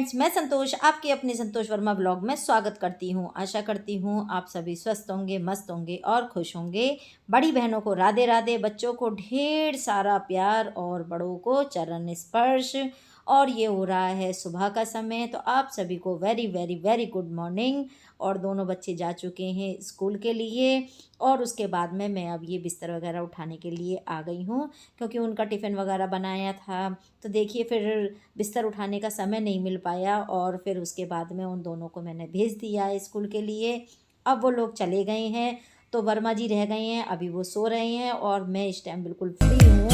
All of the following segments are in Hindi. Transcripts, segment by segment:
फ्रेंड्स, मैं संतोष आपके अपने संतोष वर्मा ब्लॉग में स्वागत करती हूँ। आशा करती हूँ आप सभी स्वस्थ होंगे, मस्त होंगे और खुश होंगे। बड़ी बहनों को राधे राधे, बच्चों को ढेर सारा प्यार और बड़ों को चरण स्पर्श। और ये हो रहा है सुबह का समय, तो आप सभी को very very very good morning. और दोनों बच्चे जा चुके हैं स्कूल के लिए और उसके बाद में मैं अब ये बिस्तर वगैरह उठाने के लिए आ गई हूँ, क्योंकि उनका टिफ़िन वगैरह बनाया था। तो देखिए फिर बिस्तर उठाने का समय नहीं मिल पाया और फिर उसके बाद में उन दोनों को मैंने भेज दिया है स्कूल के लिए। अब वो लोग चले गए हैं, तो वर्मा जी रह गए हैं, अभी वो सो रहे हैं और मैं इस टाइम बिल्कुल फ्री हूँ।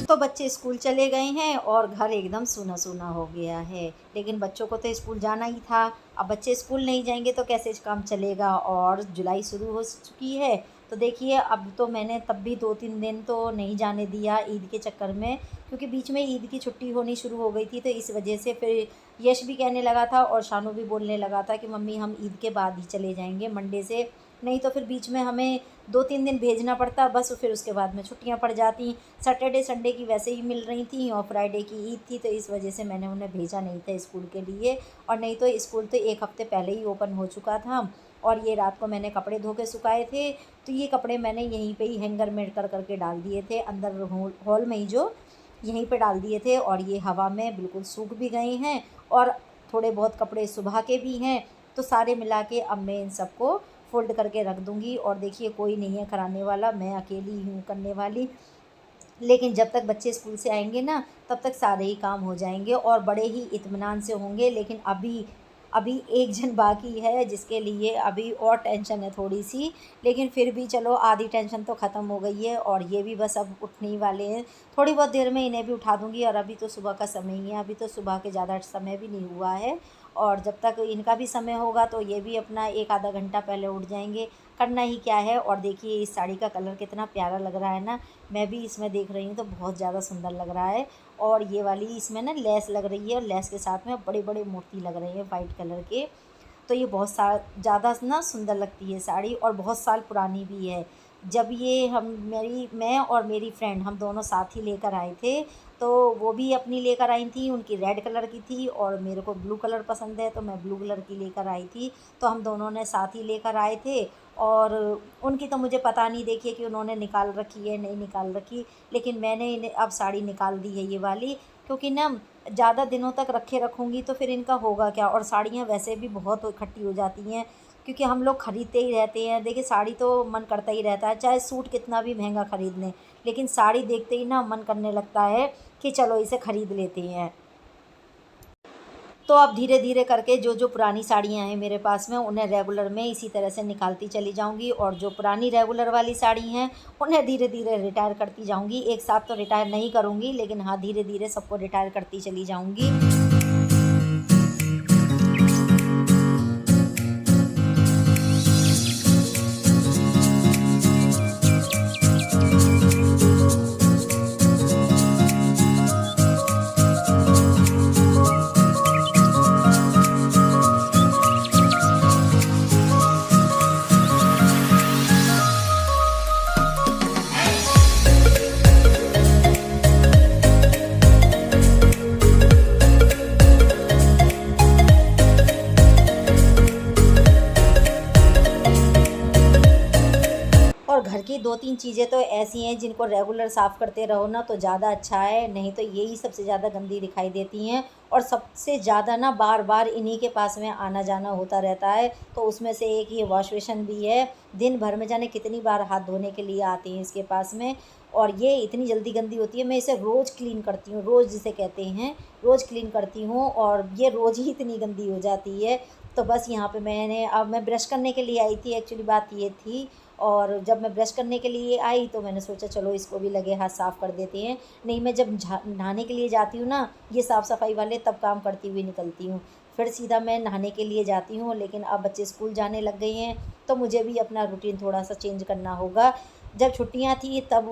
तो बच्चे स्कूल चले गए हैं और घर एकदम सूना सूना हो गया है, लेकिन बच्चों को तो स्कूल जाना ही था। अब बच्चे स्कूल नहीं जाएंगे तो कैसे काम चलेगा। और जुलाई शुरू हो चुकी है, तो देखिए अब तो मैंने तब भी 2-3 दिन तो नहीं जाने दिया ईद के चक्कर में, क्योंकि बीच में ईद की छुट्टी होनी शुरू हो गई थी। तो इस वजह से फिर यश भी कहने लगा था और शानू भी बोलने लगा था कि मम्मी हम ईद के बाद ही चले जाएंगे मंडे से, नहीं तो फिर बीच में हमें 2-3 दिन भेजना पड़ता, बस फिर उसके बाद में छुट्टियां पड़ जाती। सैटरडे संडे की वैसे ही मिल रही थी और फ्राइडे की ईद थी, तो इस वजह से मैंने उन्हें भेजा नहीं था स्कूल के लिए। और नहीं तो स्कूल तो 1 हफ़्ते पहले ही ओपन हो चुका था। और ये रात को मैंने कपड़े धो के सुखाए थे, तो ये कपड़े मैंने यहीं पे ही हैंगर में करके डाल दिए थे अंदर हॉल में ही, जो यहीं पे डाल दिए थे। और ये हवा में बिल्कुल सूख भी गए हैं और थोड़े बहुत कपड़े सुबह के भी हैं। तो सारे मिला के अब मैं इन सबको फ़ोल्ड करके रख दूँगी। और देखिए कोई नहीं है कराने वाला, मैं अकेली ही हूँ करने वाली। लेकिन जब तक बच्चे स्कूल से आएंगे ना, तब तक सारे ही काम हो जाएंगे और बड़े ही इत्मीनान से होंगे। लेकिन अभी अभी एक जन बाकी है जिसके लिए अभी और टेंशन है थोड़ी सी, लेकिन फिर भी चलो आधी टेंशन तो ख़त्म हो गई है। और ये भी बस अब उठने ही वाले हैं, थोड़ी बहुत देर में इन्हें भी उठा दूँगी। और अभी तो सुबह का समय ही है, अभी तो सुबह के ज़्यादा समय भी नहीं हुआ है। और जब तक इनका भी समय होगा तो ये भी अपना 1 आधा घंटा पहले उठ जाएंगे। करना ही क्या है। और देखिए इस साड़ी का कलर कितना प्यारा लग रहा है ना, मैं भी इसमें देख रही हूँ तो बहुत ज़्यादा सुंदर लग रहा है। और ये वाली इसमें ना लेस लग रही है और लेस के साथ में बड़े बड़े मोती लग रहे हैं वाइट कलर के। तो ये बहुत ज़्यादा ना सुंदर लगती है साड़ी और बहुत साल पुरानी भी है। जब ये मैं और मेरी फ्रेंड हम दोनों साथ ही लेकर आए थे, तो वो भी अपनी लेकर आई थी, उनकी रेड कलर की थी और मेरे को ब्लू कलर पसंद है तो मैं ब्लू कलर की लेकर आई थी। तो हम दोनों ने साथ ही लेकर आए थे। और उनकी तो मुझे पता नहीं, देखिए कि उन्होंने निकाल रखी है नहीं निकाल रखी, लेकिन मैंने इन्हें अब साड़ी निकाल दी है ये वाली, क्योंकि ना ज़्यादा दिनों तक रखूँगी तो फिर इनका होगा क्या। और साड़ियाँ वैसे भी बहुत इकट्ठी हो जाती हैं, क्योंकि हम लोग ख़रीदते ही रहते हैं। देखिए साड़ी तो मन करता ही रहता है, चाहे सूट कितना भी महंगा ख़रीद लें, लेकिन साड़ी देखते ही ना मन करने लगता है कि चलो इसे ख़रीद लेते हैं। तो अब धीरे धीरे करके जो जो पुरानी साड़ियाँ हैं मेरे पास में, उन्हें रेगुलर में इसी तरह से निकालती चली जाऊँगी। और जो पुरानी रेगुलर वाली साड़ी हैं उन्हें धीरे धीरे रिटायर करती जाऊँगी। एक साथ तो रिटायर नहीं करूँगी, लेकिन हाँ धीरे धीरे सबको रिटायर करती चली जाऊँगी। और घर की 2-3 चीज़ें तो ऐसी हैं जिनको रेगुलर साफ़ करते रहो ना तो ज़्यादा अच्छा है, नहीं तो यही सबसे ज़्यादा गंदी दिखाई देती हैं। और सबसे ज़्यादा ना बार बार इन्हीं के पास में आना जाना होता रहता है। तो उसमें से एक ये वॉश बेसिन भी है, दिन भर में जाने कितनी बार हाथ धोने के लिए आती हैं इसके पास में। और ये इतनी जल्दी गंदी होती है, मैं इसे रोज़ क्लीन करती हूँ, रोज़ जिसे कहते हैं रोज़ क्लीन करती हूँ, और ये रोज़ ही इतनी गंदी हो जाती है। तो बस यहाँ पे अब मैं ब्रश करने के लिए आई थी, एक्चुअली बात ये थी। और जब मैं ब्रश करने के लिए आई तो मैंने सोचा चलो इसको भी लगे हाथ साफ़ कर देते हैं। नहीं, मैं जब नहाने के लिए जाती हूँ ना, ये साफ़ सफाई वाले तब काम करती हुई निकलती हूँ, फिर सीधा मैं नहाने के लिए जाती हूँ। लेकिन अब बच्चे स्कूल जाने लग गए हैं तो मुझे भी अपना रूटीन थोड़ा सा चेंज करना होगा। जब छुट्टियाँ थी तब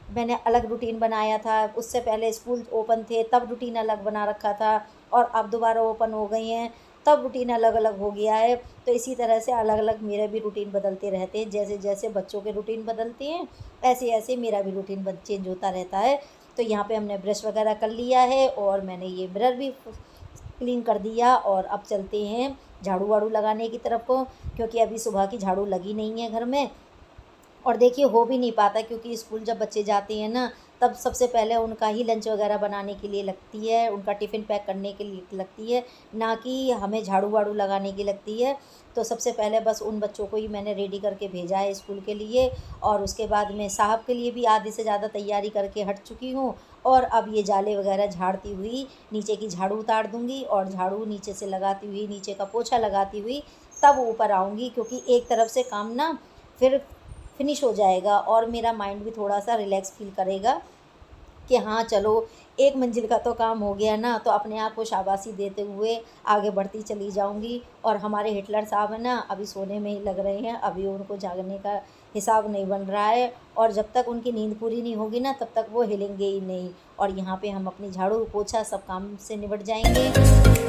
मैंने अलग रूटीन बनाया था। उससे पहले स्कूल ओपन थे तब रूटीन अलग बना रखा था, और अब दोबारा ओपन हो गई हैं तब रूटीन अलग अलग हो गया है। तो इसी तरह से अलग अलग मेरे भी रूटीन बदलते रहते हैं। जैसे जैसे बच्चों के रूटीन बदलते हैं ऐसे ऐसे मेरा भी रूटीन चेंज होता रहता है। तो यहाँ पे हमने ब्रश वगैरह कर लिया है, और मैंने ये मिरर भी क्लीन कर दिया, और अब चलते हैं झाड़ू वाड़ू लगाने की तरफ को, क्योंकि अभी सुबह की झाड़ू लगी नहीं है घर में। और देखिए हो भी नहीं पाता, क्योंकि स्कूल जब बच्चे जाते हैं ना तब सबसे पहले उनका ही लंच वगैरह बनाने के लिए लगती है, उनका टिफ़िन पैक करने के लिए लगती है, ना कि हमें झाड़ू वाड़ू लगाने की लगती है। तो सबसे पहले बस उन बच्चों को ही मैंने रेडी करके भेजा है स्कूल के लिए, और उसके बाद मैं साहब के लिए भी आधे से ज़्यादा तैयारी करके हट चुकी हूँ। और अब ये जाले वगैरह झाड़ती हुई नीचे की झाड़ू उतार दूँगी, और झाड़ू नीचे से लगाती हुई, नीचे का पोछा लगाती हुई तब ऊपर आऊँगी, क्योंकि एक तरफ से काम ना फिर फिनिश हो जाएगा, और मेरा माइंड भी थोड़ा सा रिलैक्स फील करेगा कि हाँ चलो एक मंजिल का तो काम हो गया ना। तो अपने आप को शाबाशी देते हुए आगे बढ़ती चली जाऊंगी। और हमारे हिटलर साहब हैं ना, अभी सोने में ही लग रहे हैं, अभी उनको जागने का हिसाब नहीं बन रहा है, और जब तक उनकी नींद पूरी नहीं होगी ना तब तक वो हिलेंगे ही नहीं। और यहाँ पे हम अपनी झाड़ू पोछा सब काम से निपट जाएंगे।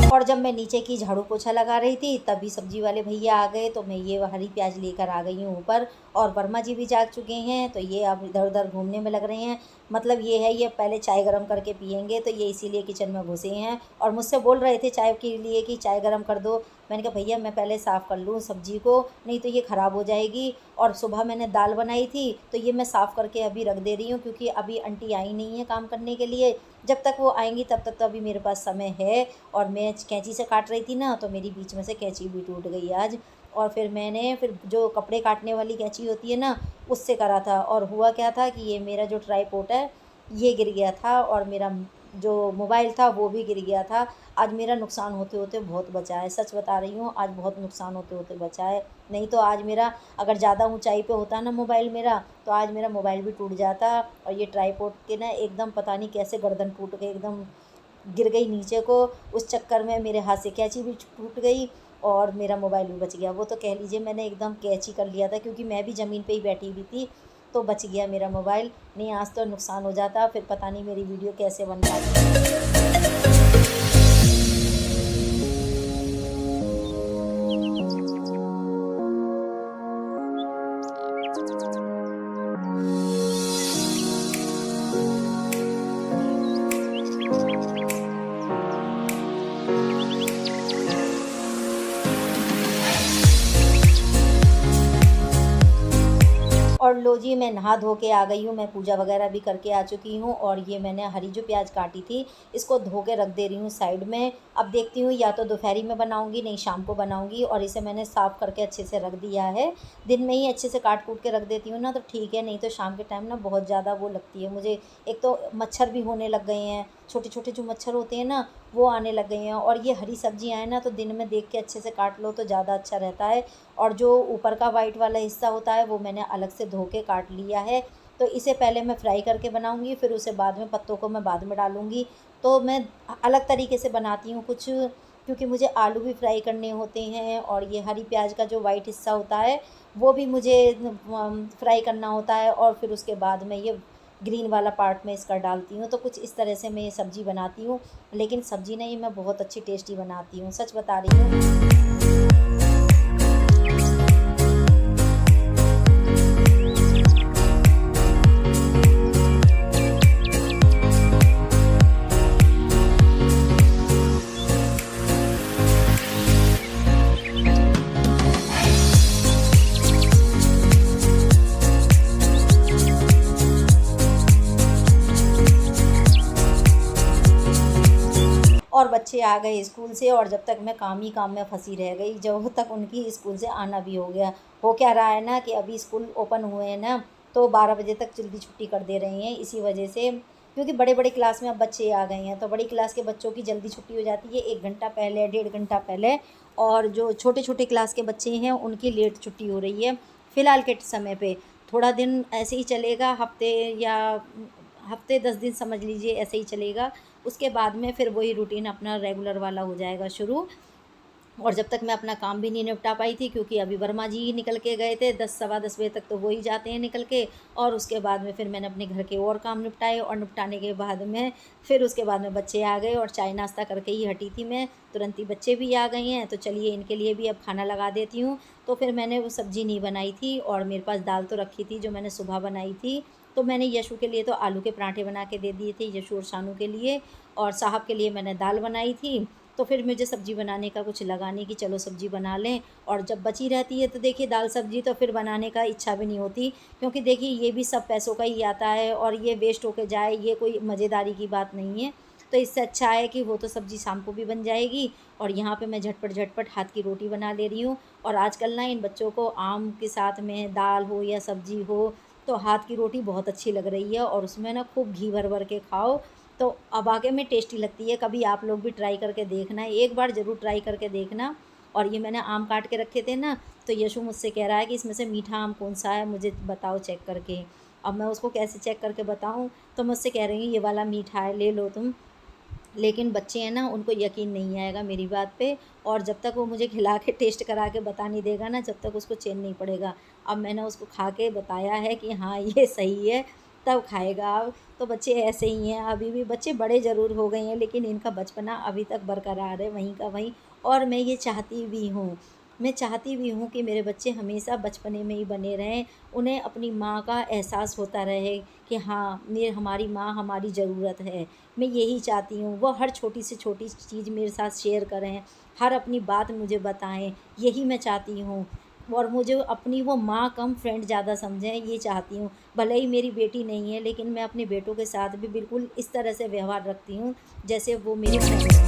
और जब मैं नीचे की झाड़ू पोछा लगा रही थी तभी सब्जी वाले भैया आ गए, तो मैं ये हरी प्याज लेकर आ गई हूँ ऊपर। और वर्मा जी भी जाग चुके हैं, तो ये अब इधर उधर घूमने में लग रहे हैं। मतलब ये है ये पहले चाय गर्म करके पियेंगे, तो ये इसीलिए किचन में घुसे हैं, और मुझसे बोल रहे थे चाय के लिए कि चाय गर्म कर दो। मैंने कहा भैया मैं पहले साफ़ कर लूँ सब्जी को, नहीं तो ये ख़राब हो जाएगी। और सुबह मैंने दाल बनाई थी तो ये मैं साफ़ करके अभी रख दे रही हूँ, क्योंकि अभी आंटी आई नहीं है काम करने के लिए। जब तक वो आएंगी तब तक तो अभी मेरे पास समय है। और मैं कैंची से काट रही थी ना, तो मेरी बीच में से कैंची भी टूट गई आज। और फिर मैंने जो कपड़े काटने वाली कैंची होती है ना उससे करा था, और हुआ क्या था कि ये मेरा जो ट्राईपॉड है ये गिर गया था, और मेरा जो मोबाइल था वो भी गिर गया था। आज मेरा नुकसान होते होते बहुत बचा है, सच बता रही हूँ, आज बहुत नुकसान होते होते बचा है। नहीं तो आज मेरा अगर ज़्यादा ऊंचाई पे होता ना मोबाइल मेरा, तो आज मेरा मोबाइल भी टूट जाता। और ये ट्राईपॉड के ना एकदम पता नहीं कैसे गर्दन टूट गई, एकदम गिर गई नीचे को। उस चक्कर में मेरे हाथ से कैंची भी टूट गई, और मेरा मोबाइल भी बच गया। वो तो कह लीजिए मैंने एकदम कैची कर लिया था, क्योंकि मैं भी ज़मीन पे ही बैठी हुई थी, तो बच गया मेरा मोबाइल। नहीं आज तो नुकसान हो जाता, फिर पता नहीं मेरी वीडियो कैसे बन पाती। और लो जी मैं नहा धो के आ गई हूँ, मैं पूजा वगैरह भी करके आ चुकी हूँ। और ये मैंने हरी जो प्याज काटी थी इसको धो के रख दे रही हूँ साइड में। अब देखती हूँ या तो दोपहरी में बनाऊँगी, नहीं शाम को बनाऊँगी। और इसे मैंने साफ़ करके अच्छे से रख दिया है, दिन में ही अच्छे से काट कूट के रख देती हूँ ना तो ठीक है, नहीं तो शाम के टाइम ना बहुत ज़्यादा वो लगती है मुझे। एक तो मच्छर भी होने लग गए हैं, छोटे छोटे जो मच्छर होते हैं ना वो आने लग गए हैं। और ये हरी सब्जियाँ हैं ना तो दिन में देख के अच्छे से काट लो तो ज़्यादा अच्छा रहता है। और जो ऊपर का वाइट वाला हिस्सा होता है वो मैंने अलग से धो के काट लिया है। तो इसे पहले मैं फ्राई करके बनाऊंगी, फिर उसे बाद में पत्तों को मैं बाद में डालूंगी। तो मैं अलग तरीके से बनाती हूँ कुछ, क्योंकि मुझे आलू भी फ्राई करने होते हैं, और ये हरी प्याज का जो वाइट हिस्सा होता है वो भी मुझे फ्राई करना होता है। और फिर उसके बाद मैं ये ग्रीन वाला पार्ट में इसका डालती हूँ। तो कुछ इस तरह से मैं ये सब्ज़ी बनाती हूँ, लेकिन सब्ज़ी नहीं मैं बहुत अच्छी टेस्टी बनाती हूँ, सच बता रही हूँ। और बच्चे आ गए स्कूल से, और जब तक मैं काम ही काम में फंसी रह गई, जब तक उनकी स्कूल से आना भी हो गया। हो क्या रहा है ना कि अभी स्कूल ओपन हुए हैं ना तो 12 बजे तक जल्दी छुट्टी कर दे रही हैं, इसी वजह से क्योंकि बड़े बड़े क्लास में अब बच्चे आ गए हैं, तो बड़ी क्लास के बच्चों की जल्दी छुट्टी हो जाती है 1 घंटा पहले, 1.5 घंटा पहले। और जो छोटे छोटे क्लास के बच्चे हैं उनकी लेट छुट्टी हो रही है फ़िलहाल के समय पे। थोड़ा दिन ऐसे ही चलेगा, हफ्ते या हफ्ते 10 दिन समझ लीजिए, ऐसे ही चलेगा। उसके बाद में फिर वही रूटीन अपना रेगुलर वाला हो जाएगा शुरू। और जब तक मैं अपना काम भी नहीं निपटा पाई थी, क्योंकि अभी वर्मा जी ही निकल के गए थे 10 सवा 10 बजे तक, तो वो ही जाते हैं निकल के। और उसके बाद में फिर मैंने अपने घर के और काम निपटाए, और निपटाने के बाद में फिर उसके बाद में बच्चे आ गए, और चाय नाश्ता करके ही हटी थी मैं, तुरंत ही बच्चे भी आ गए हैं। तो चलिए इनके लिए भी अब खाना लगा देती हूँ। तो फिर मैंने वो सब्ज़ी नहीं बनाई थी, और मेरे पास दाल तो रखी थी जो मैंने सुबह बनाई थी। तो मैंने यशु के लिए तो आलू के पराठे बना के दे दिए थे, यशु और शानू के लिए, और साहब के लिए मैंने दाल बनाई थी। तो फिर मुझे सब्ज़ी बनाने का कुछ लगा नहीं कि चलो सब्ज़ी बना लें। और जब बची रहती है तो देखिए दाल सब्ज़ी, तो फिर बनाने का इच्छा भी नहीं होती, क्योंकि देखिए ये भी सब पैसों का ही आता है, और ये वेस्ट होके जाए ये कोई मज़ेदारी की बात नहीं है। तो इससे अच्छा है कि वो तो सब्ज़ी शाम को भी बन जाएगी, और यहाँ पे मैं झटपट झटपट हाथ की रोटी बना ले रही हूँ। और आजकल ना इन बच्चों को आम के साथ में दाल हो या सब्ज़ी हो, तो हाथ की रोटी बहुत अच्छी लग रही है, और उसमें ना खूब घी भर भर के खाओ, तो अब वाक़ई में टेस्टी लगती है। कभी आप लोग भी ट्राई करके देखना, एक बार ज़रूर ट्राई करके देखना। और ये मैंने आम काट के रखे थे ना, तो यशु मुझसे कह रहा है कि इसमें से मीठा आम कौन-सा है, मुझे बताओ चेक करके। अब मैं उसको कैसे चेक करके बताऊँ, तो मुझसे कह रही है ये वाला मीठा है, ले लो तुम। लेकिन बच्चे हैं ना, उनको यकीन नहीं आएगा मेरी बात पे, और जब तक वो मुझे खिला के टेस्ट करा के बता नहीं देगा ना, जब तक उसको चैन नहीं पड़ेगा। अब मैंने उसको खा के बताया है कि हाँ ये सही है, तब खाएगा अब। तो बच्चे ऐसे ही हैं, अभी भी बच्चे बड़े ज़रूर हो गए हैं, लेकिन इनका बचपना अभी तक बरकरार है वहीं का वहीं। और मैं ये चाहती भी हूँ, मैं चाहती भी हूँ कि मेरे बच्चे हमेशा बचपने में ही बने रहें, उन्हें अपनी माँ का एहसास होता रहे कि हाँ हमारी माँ हमारी ज़रूरत है। मैं यही चाहती हूँ, वो हर छोटी से छोटी चीज़ मेरे साथ शेयर करें, हर अपनी बात मुझे बताएं, यही मैं चाहती हूँ। और मुझे अपनी वो माँ कम फ्रेंड ज़्यादा समझें, ये चाहती हूँ। भले ही मेरी बेटी नहीं है, लेकिन मैं अपने बेटों के साथ भी बिल्कुल इस तरह से व्यवहार रखती हूँ जैसे वो मेरी फ्रेंड हैं।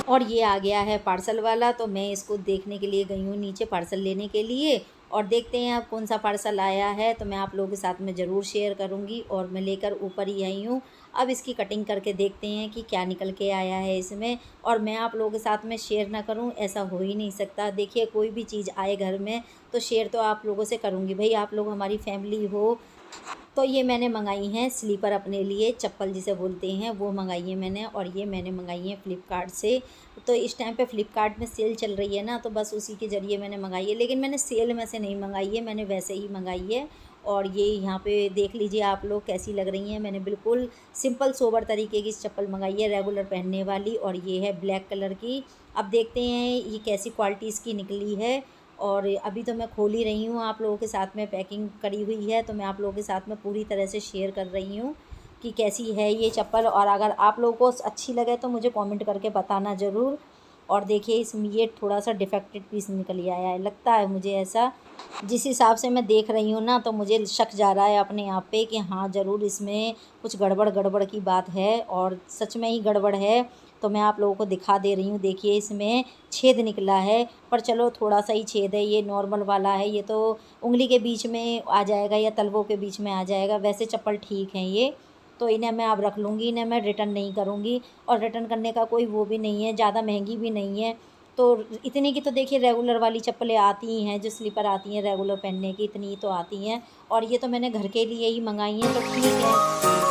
और ये आ गया है पार्सल वाला, तो मैं इसको देखने के लिए गई हूँ नीचे पार्सल लेने के लिए, और देखते हैं अब कौन सा पार्सल आया है। तो मैं आप लोगों के साथ में ज़रूर शेयर करूँगी, और मैं लेकर ऊपर ही आई हूँ। अब इसकी कटिंग करके देखते हैं कि क्या निकल के आया है इसमें। और मैं आप लोगों के साथ में शेयर ना करूँ, ऐसा हो ही नहीं सकता। देखिए कोई भी चीज़ आए घर में तो शेयर तो आप लोगों से करूँगी, भाई आप लोग हमारी फैमिली हो। तो ये मैंने मंगाई हैं स्लीपर अपने लिए, चप्पल जिसे बोलते हैं, वो मंगाई है मैंने, और ये मैंने मंगाई है फ़्लिपकार्ट से। तो इस टाइम पे फ़्लिपकार्ट में सेल चल रही है ना, तो बस उसी के ज़रिए मैंने मंगाई है, लेकिन मैंने सेल में से नहीं मंगाई है, मैंने वैसे ही मंगाई है। और ये यहाँ पे देख लीजिए आप लोग कैसी लग रही हैं। मैंने बिल्कुल सिंपल सोबर तरीके की चप्पल मंगाई है, रेगुलर पहनने वाली, और ये है ब्लैक कलर की। अब देखते हैं ये कैसी क्वालिटी इसकी निकली है। और अभी तो मैं खोल ही रही हूँ, आप लोगों के साथ में पैकिंग करी हुई है, तो मैं आप लोगों के साथ में पूरी तरह से शेयर कर रही हूँ कि कैसी है ये चप्पल। और अगर आप लोगों को अच्छी लगे तो मुझे कमेंट करके बताना ज़रूर। और देखिए इसमें ये थोड़ा सा डिफेक्टेड पीस निकल आया है, लगता है मुझे ऐसा। जिस हिसाब से मैं देख रही हूँ ना, तो मुझे शक जा रहा है अपने आप पे कि हाँ ज़रूर इसमें कुछ गड़बड़ गड़बड़ की बात है, और सच में ही गड़बड़ है। तो मैं आप लोगों को दिखा दे रही हूँ, देखिए इसमें छेद निकला है, पर चलो थोड़ा सा ही छेद है, ये नॉर्मल वाला है, ये तो उंगली के बीच में आ जाएगा या तलवों के बीच में आ जाएगा। वैसे चप्पल ठीक है ये, तो इन्हें मैं अब रख लूँगी, इन्हें मैं रिटर्न नहीं करूँगी। और रिटर्न करने का कोई वो भी नहीं है, ज़्यादा महंगी भी नहीं है। तो इतनी की तो देखिए रेगुलर वाली चप्पलें आती ही हैं, जो स्लीपर आती हैं रेगुलर पहनने की, इतनी तो आती हैं। और ये तो मैंने घर के लिए ही मंगाई हैं, तो ठीक है।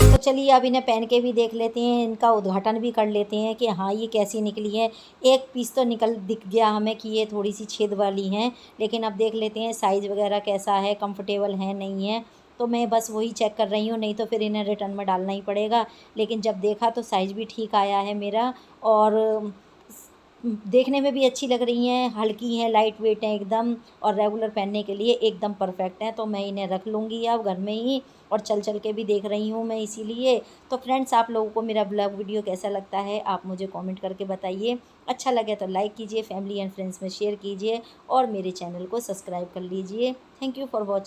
तो चलिए अब इन्हें पहन के भी देख लेते हैं, इनका उद्घाटन भी कर लेते हैं कि हाँ ये कैसी निकली है। एक पीस तो दिख गया हमें कि ये थोड़ी सी छेद वाली हैं, लेकिन अब देख लेते हैं साइज़ वगैरह कैसा है, कंफर्टेबल है नहीं है। तो मैं बस वही चेक कर रही हूँ, नहीं तो फिर इन्हें रिटर्न में डालना ही पड़ेगा। लेकिन जब देखा तो साइज़ भी ठीक आया है मेरा, और देखने में भी अच्छी लग रही हैं, हल्की हैं, लाइट वेट हैं एकदम, और रेगुलर पहनने के लिए एकदम परफेक्ट हैं। तो मैं इन्हें रख लूँगी अब घर में ही, और चल चल के भी देख रही हूँ मैं इसीलिए। तो फ्रेंड्स, आप लोगों को मेरा ब्लॉग वीडियो कैसा लगता है आप मुझे कमेंट करके बताइए। अच्छा लगे तो लाइक कीजिए, फैमिली एंड फ्रेंड्स में शेयर कीजिए, और मेरे चैनल को सब्सक्राइब कर लीजिए। Thank you for watching.